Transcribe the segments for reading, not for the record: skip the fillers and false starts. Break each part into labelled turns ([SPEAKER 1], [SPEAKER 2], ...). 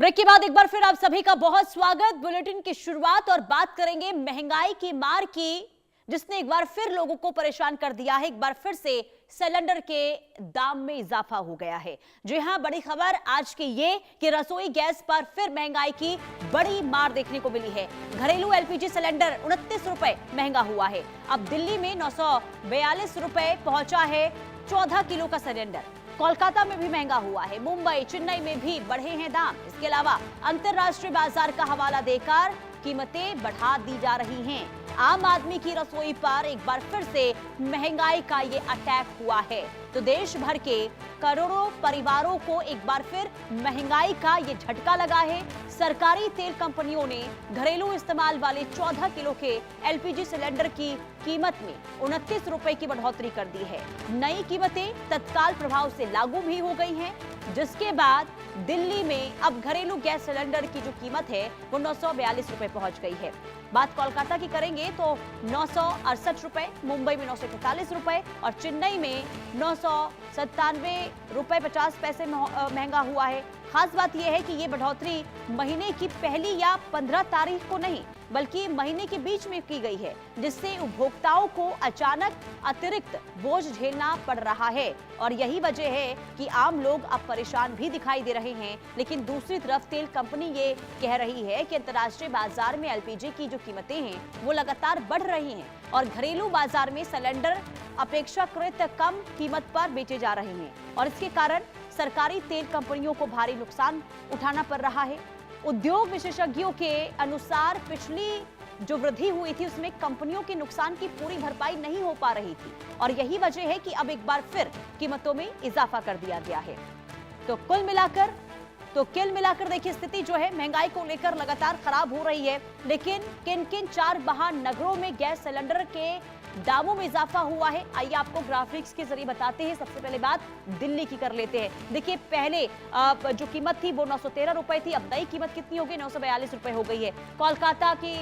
[SPEAKER 1] Break के बाद एक बार फिर आप सभी का बहुत स्वागत। बुलेटिन की शुरुआत और बात करेंगे महंगाई की मार की, जिसने एक बार फिर लोगों को परेशान कर दिया है। एक बार फिर से सिलेंडर के दाम में इजाफा हो गया है। जी हां, बड़ी खबर आज की ये कि रसोई गैस पर फिर महंगाई की बड़ी मार देखने को मिली है। घरेलू एलपीजी सिलेंडर 29 रुपए महंगा हुआ है। अब दिल्ली में 942 रुपए पहुंचा है 14 किलो का सिलेंडर। कोलकाता में भी महंगा हुआ है। मुंबई, चेन्नई में भी बढ़े हैं दाम। इसके अलावा अंतरराष्ट्रीय बाजार का हवाला देकर कीमतें बढ़ा दी जा रही हैं। आम आदमी की रसोई पर एक बार फिर से महंगाई का ये अटैक हुआ है। तो देश भर के करोड़ों परिवारों को एक बार फिर महंगाई का ये झटका लगा है। सरकारी तेल कंपनियों ने घरेलू इस्तेमाल वाले 14 किलो के एलपीजी सिलेंडर की कीमत में 29 रुपए की बढ़ोतरी कर दी है। नई कीमतें तत्काल प्रभाव से लागू भी हो गई हैं, जिसके बाद दिल्ली में अब घरेलू गैस सिलेंडर की जो कीमत है वो 942 रुपए पहुंच गई है। बात कोलकाता की करेंगे तो 968 रुपए, मुंबई में 941 रुपए और चेन्नई में 997 रुपए 50 पैसे महंगा हुआ है। खास बात यह है कि ये बढ़ोतरी महीने की पहली या 15 तारीख को नहीं बल्कि महीने के बीच में की गई है, जिससे उपभोक्ताओं को अचानक अतिरिक्त बोझ झेलना पड़ रहा है। और यही वजह है कि आम लोग अब परेशान भी दिखाई दे रहे हैं। लेकिन दूसरी तरफ तेल कंपनी ये कह रही है कि अंतर्राष्ट्रीय बाजार में एलपीजी की जो कीमतें हैं वो लगातार बढ़ रही हैं और घरेलू बाजार में सिलेंडर अपेक्षाकृत कम कीमत पर बेचे जा रहे हैं और इसके कारण सरकारी तेल कंपनियों को भारी नुकसान उठाना पड़ रहा है। उद्योग विशेषज्ञों के अनुसार पिछली जो वृद्धि हुई थी उसमें कंपनियों के नुकसान की पूरी भरपाई नहीं हो पा रही थी और यही वजह है कि अब एक बार फिर कीमतों में इजाफा कर दिया गया है। तो कुल मिलाकर देखिए, स्थिति जो है महंगाई को लेकर लगातार खराब हो रही है। लेकिन किन किन 4 महानगरों में गैस सिलेंडर के दामों में इजाफा हुआ है, आइए आपको ग्राफिक्स के जरिए बताते हैं। सबसे पहले बात दिल्ली की कर लेते हैं। देखिए, पहले जो कीमत थी वो 913 रुपए थी, अब नई कीमत कितनी हो गई, 942 रुपए हो गई है। कोलकाता की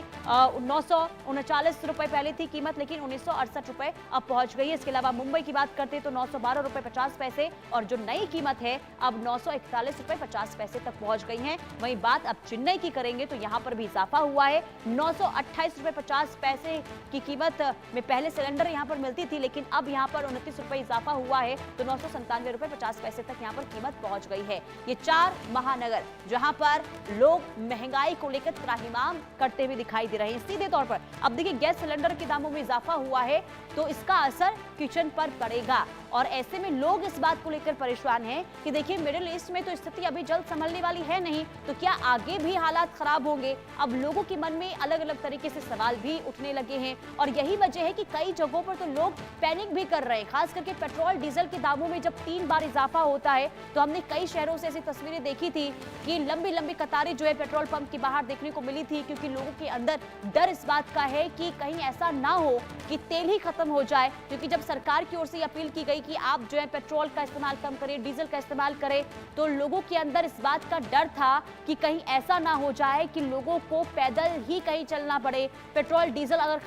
[SPEAKER 1] 939 रुपए पहले थी कीमत, लेकिन 1968 रुपए अब पहुंच गई है। इसके अलावा मुंबई की बात करते हैं तो 912 रुपए 50 पैसे और जो नई कीमत है अब 941 रुपए 50 पैसे तक पहुंच गई है। वहीं बात अब चेन्नई की करेंगे तो यहाँ पर भी इजाफा हुआ है। 928 रुपए 50 पैसे की कीमत में पहले सिलेंडर यहां पर मिलती थी, लेकिन अब यहां पर 29 रुपए इजाफा हुआ है तो 997 रुपए 50 पैसे तक यहां पर कीमत पहुंच गई है। ये 4 महानगर जहां पर लोग महंगाई को लेकर त्राहिमाम करते हुए दिखाई दे रहे हैं सीधे तौर पर। अब देखिए, गैस सिलेंडर के दामों में इजाफा हुआ है तो इसका असर किचन पर पड़ेगा और ऐसे में लोग इस बात को लेकर परेशान हैं कि देखिए, मिडिल ईस्ट में तो स्थिति अभी जल्द संभलने वाली है नहीं, तो क्या आगे भी हालात खराब होंगे। अब लोगों के मन में अलग अलग तरीके से सवाल भी उठने लगे हैं और यही वजह है कि कई जगहों पर तो लोग पैनिक भी कर रहे हैं। खास करके पेट्रोल डीजल के दामों में जब 3 बार इजाफा होता है तो हमने कई शहरों से ऐसी तस्वीरें देखी थी कि लंबी लंबी कतारें जो है पेट्रोल पंप के बाहर देखने को मिली थी, क्योंकि लोगों के अंदर डर इस बात का है कि कहीं ऐसा ना हो कि तेल ही खत्म हो जाए। क्योंकि जब सरकार की ओर से अपील की गई कि आप जो है पेट्रोल का इस्तेमाल कम करें, डीजल का इस्तेमाल करें, तो लोगों के अंदर इस बात का डर था कि कहीं ऐसा ना हो जाए कि लोगों को पैदल ही कहीं चलना पड़े। पेट्रोल डीजल अगर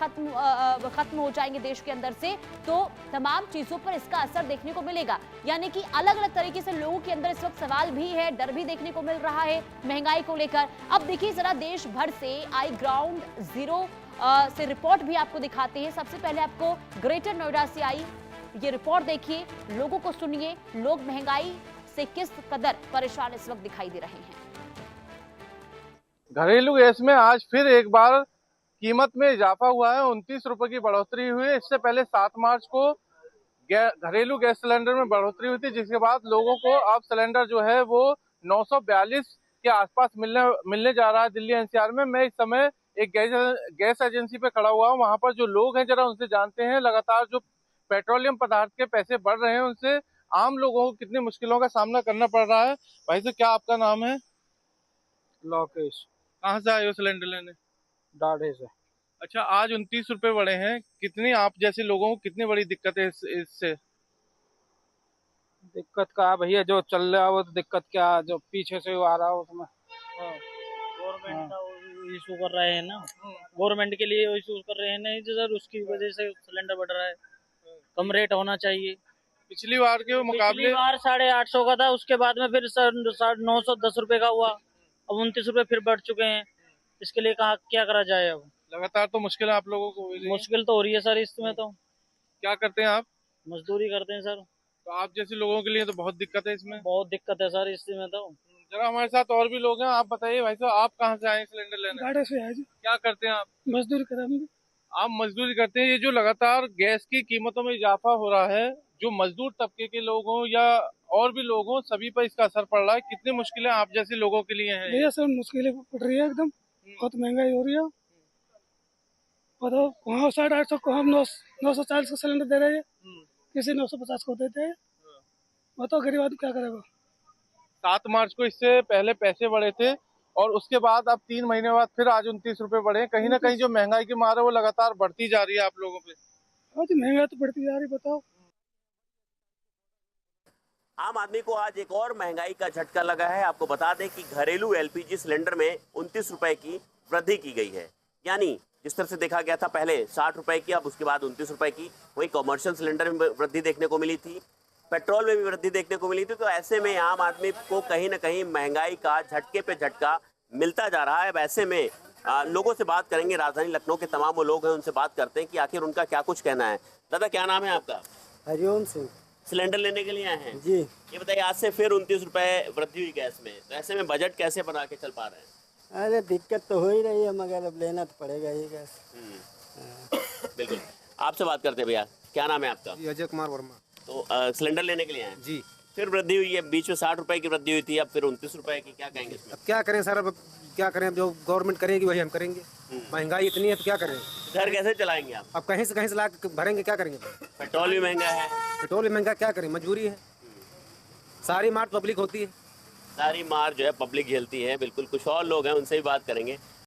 [SPEAKER 1] खत्म हो जाएंगे देश के अंदर से तो तमाम चीजों पर इसका असर देखने को मिलेगा। यानी कि अलग अलग तरीके से लोगों के अंदर इस वक्त सवाल भी है, डर भी देखने को मिल रहा है महंगाई को लेकर। अब देखिए जरा देश भर से आई ग्राउंड जीरो से रिपोर्ट भी आपको दिखाते हैं। सबसे पहले आपको ग्रेटर नोएडा से आई ये रिपोर्ट देखिए, लोगों को सुनिए, लोग महंगाई से किस कदर परेशान इस वक्त दिखाई दे रहे हैं।
[SPEAKER 2] घरेलू गैस में आज फिर एक बार कीमत में इजाफा हुआ है। 29 रुपए की बढ़ोतरी हुई है। इससे पहले 7 मार्च को घरेलू गैस सिलेंडर में बढ़ोतरी हुई थी, जिसके बाद लोगों को अब सिलेंडर जो है वो 942 के आसपास मिलने जा रहा है दिल्ली एनसीआर में। मैं इस समय एक गैस एजेंसी पे खड़ा हुआ हूँ। वहां पर जो लोग हैं जरा उनसे जानते हैं, लगातार जो पेट्रोलियम पदार्थ के पैसे बढ़ रहे हैं उनसे आम लोगों को कितनी मुश्किलों का सामना करना पड़ रहा है। भाई साहब, क्या आपका नाम है?
[SPEAKER 3] लोकेश।
[SPEAKER 2] कहाँ से आए हो सिलेंडर लेने?
[SPEAKER 3] दाढ़े से।
[SPEAKER 2] अच्छा, आज 29 रुपए बढ़े हैं। कितनी आप जैसे लोगों को कितनी बड़ी दिक्कत है इससे?
[SPEAKER 3] दिक्कत का भैया, जो चल रहा है वो तो दिक्कत क्या, जो पीछे से आ रहा है उसमें
[SPEAKER 4] गवर्नमेंट का इशू कर रहे हैं ना, गवर्नमेंट के लिए इशू कर रहे हैं ना सर, उसकी वजह से सिलेंडर बढ़ रहा है। कम रेट होना चाहिए।
[SPEAKER 2] पिछली बार के मुकाबले
[SPEAKER 4] पिछली बार 850 का था, उसके बाद में फिर 910 रुपए का हुआ। अब 29 रुपए फिर बढ़ चुके हैं। इसके लिए कहा क्या करा जाए? अब
[SPEAKER 2] लगातार तो मुश्किल आप लोगों को हो रही है।
[SPEAKER 4] मुश्किल तो हो रही है सर, इसमें तो
[SPEAKER 2] क्या करते हैं आप?
[SPEAKER 4] मजदूरी करते हैं सर।
[SPEAKER 2] तो आप जैसे लोगों के लिए तो बहुत दिक्कत है इसमें।
[SPEAKER 4] बहुत दिक्कत है सर इसमें तो।
[SPEAKER 2] जरा हमारे साथ और भी लोग हैं, आप बताइए भाई साहब, आप कहाँ से आए सिलेंडर लेने?
[SPEAKER 5] गाड़ी से है जी,
[SPEAKER 2] क्या करते हैं आप?
[SPEAKER 5] मजदूरी करेंगे।
[SPEAKER 2] आप मजदूरी करते हैं। ये जो लगातार गैस की कीमतों में इजाफा हो रहा है, जो मजदूर तबके के लोग हों या और भी लोग हों, सभी पर इसका असर पड़ रहा है। कितनी मुश्किलें आप जैसे लोगों के लिए हैं?
[SPEAKER 5] भैया सर मुश्किलें पड़ रही है एकदम, बहुत महंगाई हो रही है। बताओ वहाँ 850 को हम 940 का सिलेंडर दे रहे हैं, किसी 950 को देते हैं। बताओ गरीब आदमी क्या करेगा?
[SPEAKER 2] 7 मार्च को इससे पहले पैसे बढ़े थे और उसके बाद अब 3 महीने बाद फिर आज 29 रुपए बढ़े। कहीं ना कहीं जो महंगाई की मार है वो लगातार बढ़ती जा रही है आप लोगों पे।
[SPEAKER 5] बहुत महंगाई तो बढ़ती जा रही, बताओ।
[SPEAKER 6] आम आदमी को आज एक और महंगाई का झटका लगा है। आपको बता दें कि घरेलू एलपीजी सिलेंडर में 29 रुपए की वृद्धि की गई है। यानी जिस तरह से देखा गया था पहले 60 रुपए की, अब उसके बाद 29 रुपए की। वहीं कमर्शियल सिलेंडर में वृद्धि देखने को मिली थी, पेट्रोल में भी वृद्धि देखने को मिली थी। तो ऐसे में आम आदमी को कहीं ना कहीं महंगाई का झटके पे झटका मिलता जा रहा है। अब ऐसे में लोगों से बात करेंगे, राजधानी लखनऊ के तमाम वो लोग हैं, उनसे बात करते हैं कि आखिर उनका क्या कुछ कहना है। दादा क्या नाम है आपका?
[SPEAKER 7] हरिओम सिंह
[SPEAKER 6] सिलेंडर लेने के लिए आए हैं
[SPEAKER 7] जी।
[SPEAKER 6] ये बताइए, आज से फिर 29 रुपए वृद्धि हुई गैस में, तो ऐसे में बजट कैसे बना के चल पा रहे हैं?
[SPEAKER 7] अरे दिक्कत तो हो ही रही है, मगर अब लेना तो पड़ेगा ही गैस।
[SPEAKER 6] बिल्कुल। आपसे बात करते हैं भैया, क्या नाम है आपका?
[SPEAKER 8] अजय कुमार वर्मा
[SPEAKER 6] तो सिलेंडर लेने के लिए आए हैं?
[SPEAKER 8] जी।
[SPEAKER 6] फिर वृद्धि हुई है, बीच में 60 रुपए की वृद्धि हुई थी, अब फिर 29 रुपए की। क्या कहेंगे इसमें?
[SPEAKER 8] अब क्या करें सर, अब क्या करें, जो गवर्नमेंट करेगी वही हम करेंगे। महंगाई इतनी है तो क्या करें।
[SPEAKER 6] घर कैसे चलाएंगे आप?
[SPEAKER 8] अब कहीं से ला के भरेंगे, क्या करेंगे।
[SPEAKER 6] पेट्रोल भी महंगा है।
[SPEAKER 8] पेट्रोल भी महंगा, क्या करें, मजबूरी है। सारी मार पब्लिक होती है।
[SPEAKER 6] सारी मार जो है पब्लिक झेलती है। बिल्कुल। कुछ और लोग हैं, उनसे भी बात करेंगे।